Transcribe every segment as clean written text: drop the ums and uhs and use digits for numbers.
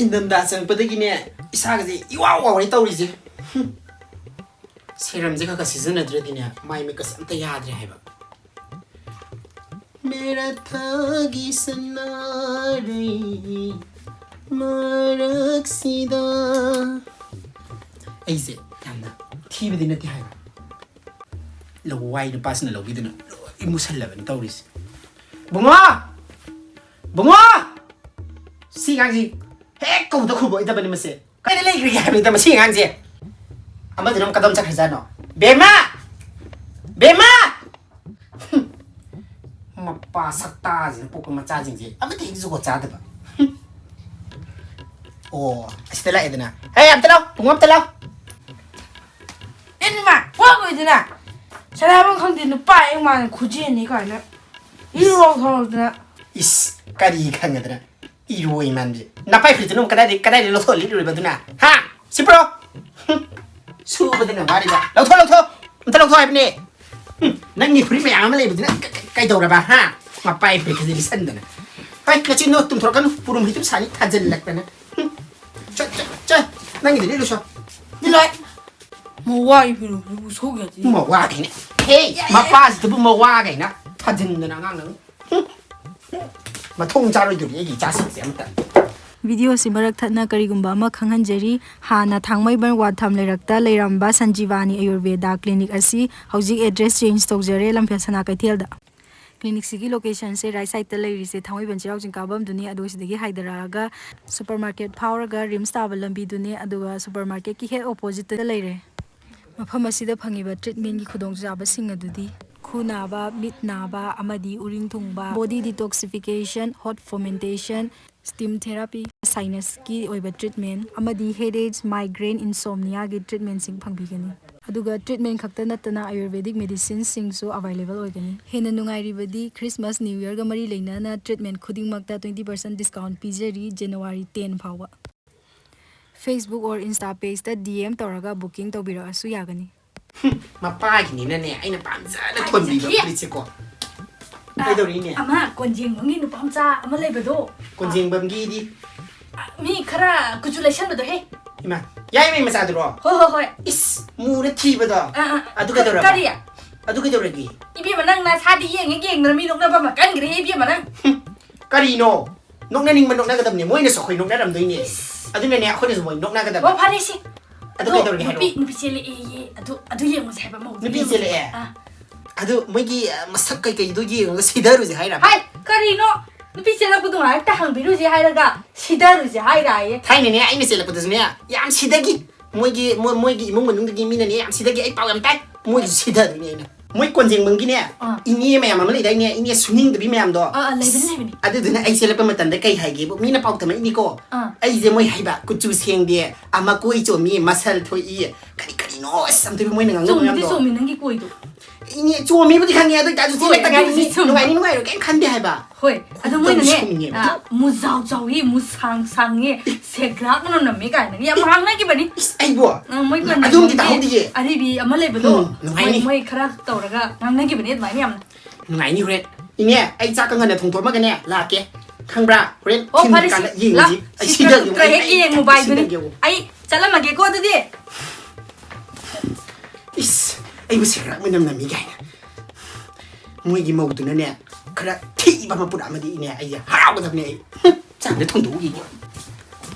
인덤다 ꯆꯪꯉꯛꯄꯗꯒꯤꯅꯦ 이사가지 이와와와리 떠오르지. 세럼제 가가 시즌하더라디네 마이 메이크업 아무튼 야드래 해봐. मेरा थागी सन्नारे 마락시다. ऐसे यामना थीबदि नते हाय लवाई पासना लगिदना इमोसनलबन तौरिस बुंगा सिगांजी हेक कौद खुबो इदबनि मसे कायदे लेग्रि हाबनि दम सिगांजे अमदरम कदम चखजानो बेमा मप्पा सक्ताजिन पोक मचाजिंजे अमते हिजुगो चादबा Oh, Stella edna. Hey, amtalo, pungaptalo. Enma, what we did that? Shall I have come to buy one cuisine? You won't hold Is Kadi Kangadra. You man. Napai Fitino Kadadi Loto Little Baduna. Ha! Sipro! Super than a body. Loto, Mtalo Ibne. Nangy free me, I'm able to Kaidora, ha! My pipe because it is sending. I catch you not to talk on Purum Hitu Sally, Tazel Lectana. Nangy the little shop. You like more wife who's hogging. More wagging. Hey, my pass the boomer wagging. Tazen the Nangang. My tongue jarred to the just Video si marak thatna karigumba ma khanghanjari hana thangmai ban watham lerakta leiramba Sanjivani Ayurveda clinic asi hauji address change tawjare lamphel sana kaithel da clinic sigi location se right side ta leiri se thangmai ban chirau jingka bam duni adu sidagi haidaraga supermarket powerga rim stable lambi duni aduga supermarket ki he opposite ta leire mafam asida phangiba treatment gi khudong jaba sing adudi khunaba mitnaba amadi uring thungba body detoxification hot fermentation steam therapy sinus ki oiba treatment amadi headache migraine insomnia gi treatment sing phangbigani aduga treatment khakta natana ayurvedic medicine sing so available oigani hena nungai ribadi christmas new year ga mari leina na treatment khuding makta 20% discount pijari January 10 phawa Facebook or Insta page ta DM toraga booking tobira asu yagani Mapagini na ne aina pamjana thonbiba pritiko Kaidorine Ama konjing bangi no pamcha ama lebado konjing bamgi di mi khara congratulation bado he ima yai mai masadro ho is mura thibado adu kadora kariya adu kadoragi ibi manang na sadi yeng na mi nokna ba makan gre ibi manang karino nokna ning manok na gadamni moina sokhoi nokna ramdoini adune ne akhone moi nokna gadam wa pharesi adu kadoragi haro nupi chele e adu yeng mo saiba mo nupi chele e adu moigi masak kai do gi sidaru ji haira hai karino nupi chele ku dong ta hang biru ji haira ga sidaru ji haira ye thaine ne aina chele ku dasne yam sidagi moigi imung manung gi mina ne yam sidagi ai pau yam tai moigi sidaru ne aina moi konjing mangi ne ini mayam am lai dai ne ini suning de bi mayam do leibani adu duna ai chele pa matan da kai haige bo mina pau tama ini ko ai je moi haiba ku chu seng de ama koi cho mi masal thoi kari no samte bi moi nang ngam ngam do so mi nang gi koi do ini cuma mi budi kangi adu taju sile tagi nungai ro ken khande hai ba hoi adu moi ne mu zau zau hi mu sang ye segrak no na me kai na ya mang na ki bani ai bo moi kan adu ki ta hodi ye ari bi ama le bado moi khara tawraga mang na ki bani mai yam nungai ni hore ini ai cha ka ngana thong thor ma ka ne la ke khangbra hore oh phari yin ji ai sida yu ka he yeng mobile bani ai chala ma ge ko adu di is ai bu segrak menam na mi gai moi gi mau tu na ne khara thi ba ma pura ma di ne ai harau ga ne chang de thong du gi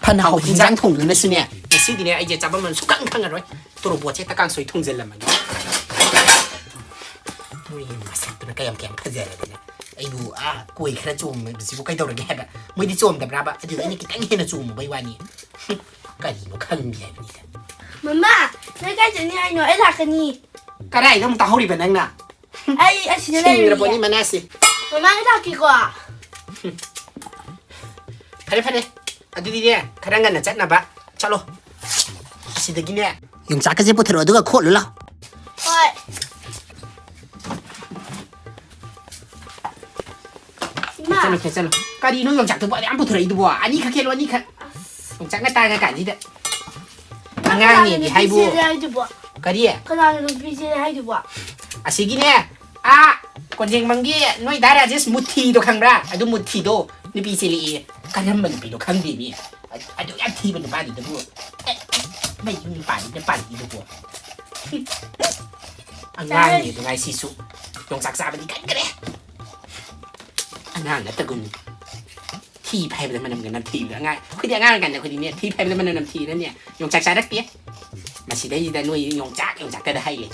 pan hao hinjang thong na su ne si di ne ai je cha ba man su kang kang roi to ro bo che ta kang soi thong zel la ma moi ma sa tu na ka yam kem phajara ne ai bu koi khara chum si bu kai dau ra ge ba moi di chom da bra ba adu ai ni ki tang he na chum bai wa ni ka ri mo khang bi ai ni da Mama, nãy cái chuyện này nói là cái gì? Cái này nó tao hori bên anh nè. Ai xin lỗi. Xin lỗi mà nè xí. Mama cái đó kỳ quá. Phải. Adu đi nè, cái đang ngăn chắc nè ba. Chalo. Xí được nè. Dùng chắc cái gì bút rồi đó khổ luôn. Thôi. Chalo. Cái đi nó dùng chắc từ bỏ ăn bút rồi đủ à? Anh đi khắc luôn anh đi khắc. Dùng chắc cái tay cái gì đấy. Ngang ni di hai bu. Kari ya? Kana lu biji hai du ba. Asigi ne. Konjing mangi noi dara just muthi do khangra. Adu muthi do nupi sili karamban nupi do khang bi mi adu ya thi ban ba di da bu mai yum pa di da pa di da bu angang ni do ngai si su yong sak sa ba di kan kare angang na ta gun thi phai ba man nam gan nam thi la ngai khoi di angang kan da khoi di ne thi phai ba man nam thi na ne yong sak sa dak pi ma si dai da noi yong jak ka da hai le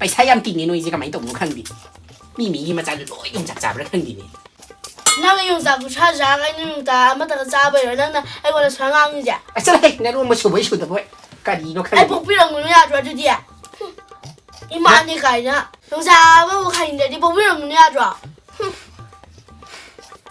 ไปใช้ยำติ่งนี่หน่อยสิก็ไม่ตกน้องขังดิมีมาจากโอ้ยยงจากจ่าไปแล้วขังดิเนี่ย那个用啥不差啥，俺用啥没得个咋背了，那哎我来穿俺人家。ไอ้เจ้าเฮ้ยนั่นรู้มาชูไม่ชูแต่บ่อยก็ดีน้องขัง哎，不比人家家抓就的，你妈你看呢？用啥我看人家的不比人家抓，哼。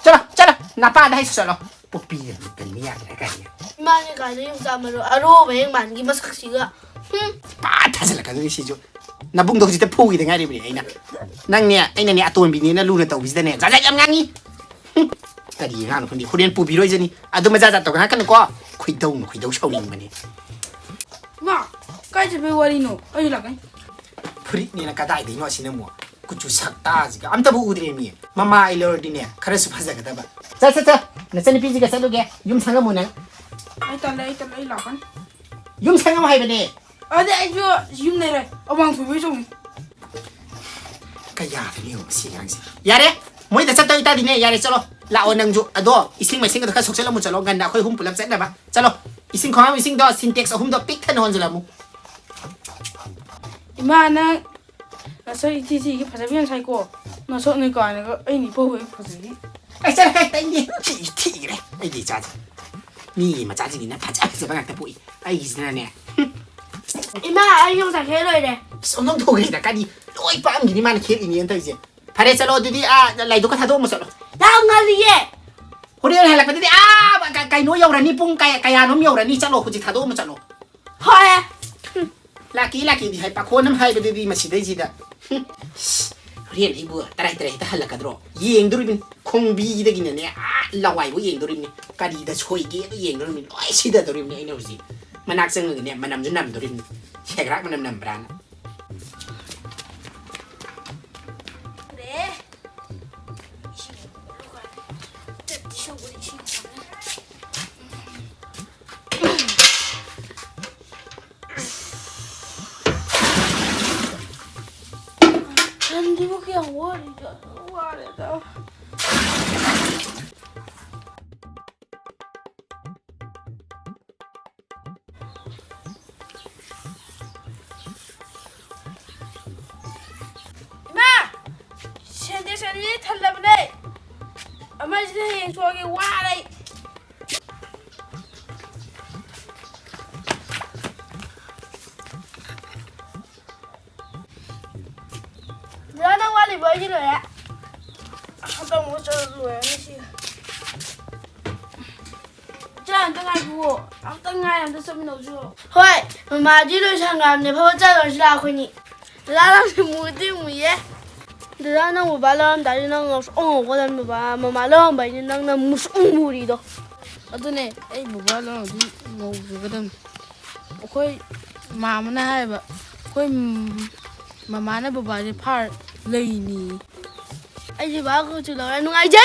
จ้าละน้าป้าได้สุดแล้วปุ๊บปีเนี่ยเป็นไม่ยากอะไรกันเนี่ย你妈你看这用啥么着？啊，我没用嘛，你妈是个谁个？哼。ป้าท่าสิละกันนี่สิจูน้าบุ้งตัวที่จะพูดยังไงดีบ่เนี่ยนั่งเนี่ยไอ้เนี่ยตัวมันปีนี้น่ารู้นะตัววิเศษเนี่ยจะยังไงนี่ก็ดีงานคนดีคนเรียนปูปีด้วยจ้ะนี่อ่ะดูมาจากตัวกันก็คุยดงชาวนี่มันนี่妈，该是被我的弄，哎呀，个。พรินี่นะก็ได้ดีเนาะสินะมัวกูจูสักตาสิก็อันตะบูอุดเรมีมาม่าไอเลอร์ดิเนี่ยคาร์สุภาษากันตะบ้าจ้านั่นฉันพี่จิกสักลูกแกยุ่มสังกัมมุนังไอ้ตอนไอ้หลักกันยุ่มสังกัมให้ไปเนี่ยเดี๋ยวไอ้ชั่วยุ่มไหนเลยเอาวางถุงไว้ตรงนี้ก็ยาที่นี่ผมเสียงสิยาเด้มวยแต่ฉันตัวอีตาดิเนี่ยยาเด้จ้าloลาออนังจูอ่ะดูอีสิ่งไม่สิ่งก็ต้องสุกเสร็จแล้วมุจ้าloกันดาค่อยหุ่มปุ่มรับเสร็จได้ปะจ้าloอีสิ่งของอีสิ่งดอซินเท็กซ์หุ่มดอปิกท่านนอนจ้าละมุอีมานะแล้วใส่ที่ภาษาเวียดนามใช้กูน่าชอบในก่อนแล้วก็ไอ้นี่พูดภาษาที่ไอ้เจ้าไอ้แต่เนี่ยที่เลยไอ้ดีจ้านี่มาจ้าจริงนะพระเจ้าจะบังคับปุ้ยไอ้สินะเนี่ย你妈哎用啥开来的？สมน้องถูกเลยแต่ก็ดีโอ้ยป้ามีนี่มันคิดอย่างนี้ตั้งสิพาเรสโลดูดิไหลดูก็ทัดโดมสโล然后我的耶，คนเดียวไหลไปดิไก่น้อยยาวระนี่ปุ้งไก่ยาน้มยาวระนี่จ้าโลคุณจะทัดโดมสโล好哎，ลากี้ดีให้ปากคนน้ำให้ไปดีมาสิได้จีดะเรียนไอ้บัวแต่แต่ฮัลละกันรอยิงดูริบินคงบีได้กินเนี่ยเราไหวว่ายิงดูริบินก็ดีแต่ช่วยเกี้ยก็ยิงดูริบินโอ้ยสิได้ดูริบินไอ้เนี่ยสิมันนักซึ่งเนี่ยมันนำจนนำดูริบินแขกรักมันนำปราณ你不给我的，妈，现在你谈了不嘞？俺们今天说给挖嘞。然后我里边去了嘞，等我这录那些，这样等俺不，等俺这什么都做。喂，妈妈这路上俺那婆再多是哪回呢？然后是木的木耶，然后我把那大人那个说，哦，我那妈妈那把人那木是木的都，对呢，哎，不把那的木这个的，我会妈妈那还不，会妈妈那不把这怕累呢。哎，这把我就老人弄爱ใจ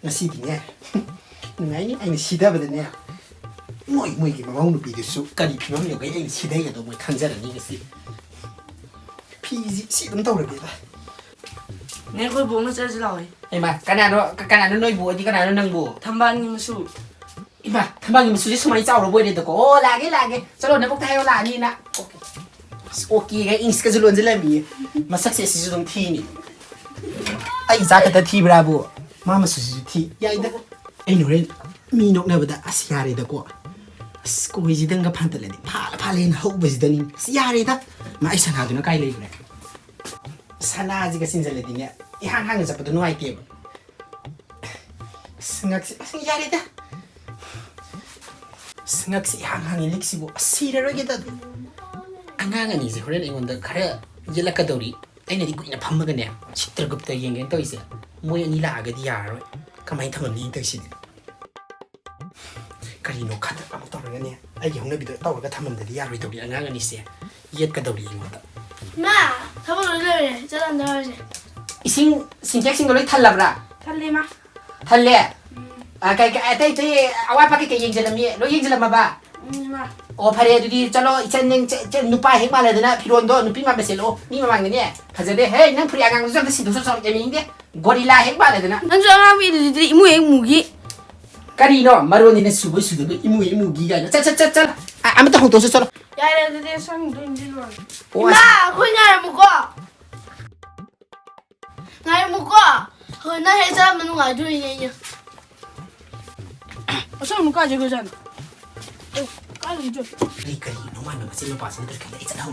ngasiเนี่ยไงนี่ไอ้สีดาแบบเนี่ยมวยกี่มาว่าหนูปีดูสุกะดีพี่น้องอยู่กับไอ้สีดาอย่างตัวมวยขังใจแบบนี้ก็สิพี่สีต้องตัวเลยป่ะเนี่ยคุยบุ้งแล้วจะเล่าไอ้มาขนาดนั้นน้อยบัวที่ขนาดนั้นนางบัวทำบ้านยังสู้ไอ้มาทำบ้านยังสู้ที่สมัยเจ้าเราบัวเด็ดตะโกลาเกจะโดนในพวกไทยลานี่นะโอเคไงอินสก็จะล้วนจะเล่มีมาสักเสียสิจะต้องทีนี่ไอ้จ้าก็จะทีบราบัวมาสุดที่ยายได้ไอ้หนูเรนมีนกเนี่ยแบบอาเซียอะไรตะกัวสกูจิดังกับพันตะเลยดิพาเลนเขาไปจิดังนี่เสียอะไรตะมาไอ้สันหาดูนะใกล้เลยเนี่ยสันหาจิกับสินเจเลยดิเนี่ยอีห่างจะไปดูน้อยเก็บสงักสิยาอะไรตะสงักสิห่างอีลิกสิบัวสีอะไรกันตะอันนั้นนี่สิคนเรนเองวันเดอร์คาร์ยัลลักกระโดดไอ้เนี่ยที่กูอินะพัมกันเนี่ยชิตรกุปตะยังไงตัวอีเสียมวยนี่ลากระดิยาร์ก็ไม่ทำแบบนี้ตัวสิการีโนคัดเอาตัวอะไรกันเนี่ยไอ้ยี่ห้อเนี่ยบิดตัวก็ทำแบบดิยาร์ตัวนี้อันนั้นนี่เสียเย็ดกระโดดยิงหมด妈，他不能这样，这样的话是。อี ising sintek sing loi thalabra Thalle ma. thalle kai tai awa pa ke yengjelami lo yengjelama ba Ma. o phare dudi chalo ichen ning nupa hek mala dana phiron do nupi ma beselo ni ma mang ne phajade he nang phri agang jam si do so jami de gorilla hek mala dana Nang so nga mi di imu eng mugi. kari no maro ni ne subo su do imu gi ga cha amata hong to so chalo Ya re de sang do indi lo. Ma, akhoi ngai mu ko. Ngai mu ko. Hoi na he sa manu ngai du ni ni. Asa mu ka je go jan. Ka lu jo. ri kari no ma no se no pasan ter kan cha hau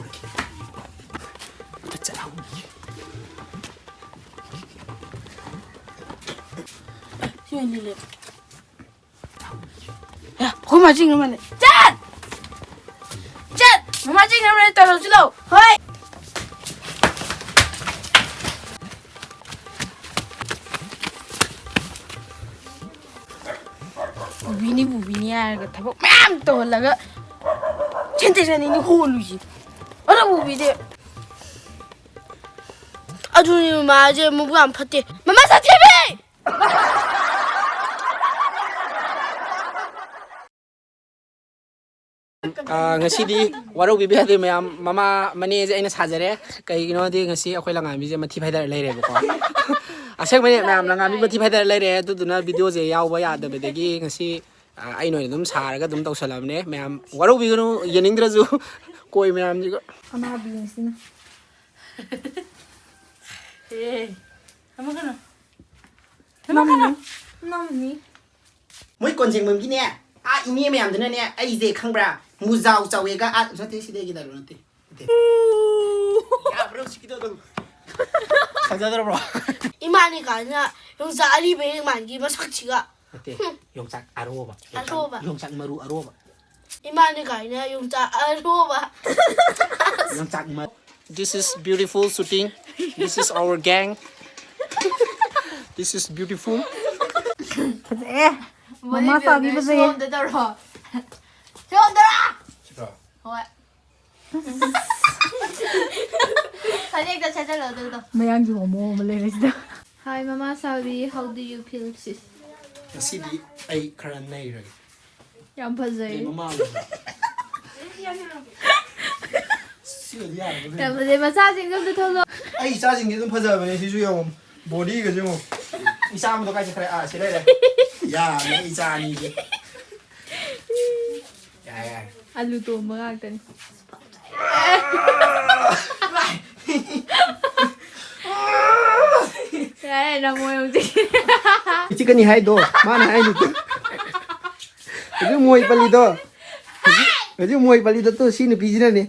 ki cha hau Sian ni le. Ya, ko ma jing ma le. Chat. Chat, ma jing ma le ta lo ji lo. Hoi. Bini ya ga thabo mam to la ga. Chente jani ni ho lu ji. Ara bu bi de. Aduni ma je mu bu am phate. Mama shakthibi. ngasi di waro bi hade mayam mama mane je aina sajare kai no di ngasi akhoi langa mi je mathi phaidar leire ko asek mane mayam langa mi mathi phaidar leire du duna video je yaw ba ya da be gi ngasi ai no dum saraga dum tawsalamne mayam waro bi no yeningdraju koi mayam ji ko ama bi sina Eh. Ama kana. namni moi kon jing mum gi ne a ini mayam dana ne ai je khangbra muzau chawe ga a sate side gi daru nate ya bro sikido do sajadro bro Imani ka na yung sa ali be man gi ma sakchiga. nate yongchak aroba Aroba. yongchak maru aroba Imani ka na yung sa aroba. yongchak maru this is beautiful shooting this is our gang this is beautiful mama sabi ba zai Shom da ro. Shom da. Hoi. Khanek da chata lo do. mayang ji mo ma le sida Hi, Mama Sabi. How do you feel, sis? ngasi ai khara nai ra Yam phazai. mama siyo dia Yam phazai. Masa jingam to tholo. ai cha jing dum phaja bane sisu yom body ga jemo isa mo to kai khara a sire re ya me isa ni je ya Alu to magag tani. Ya, na mo yung chicken ni hai do mana hai ni itu moi pali do itu moi pali do to sini pijina ne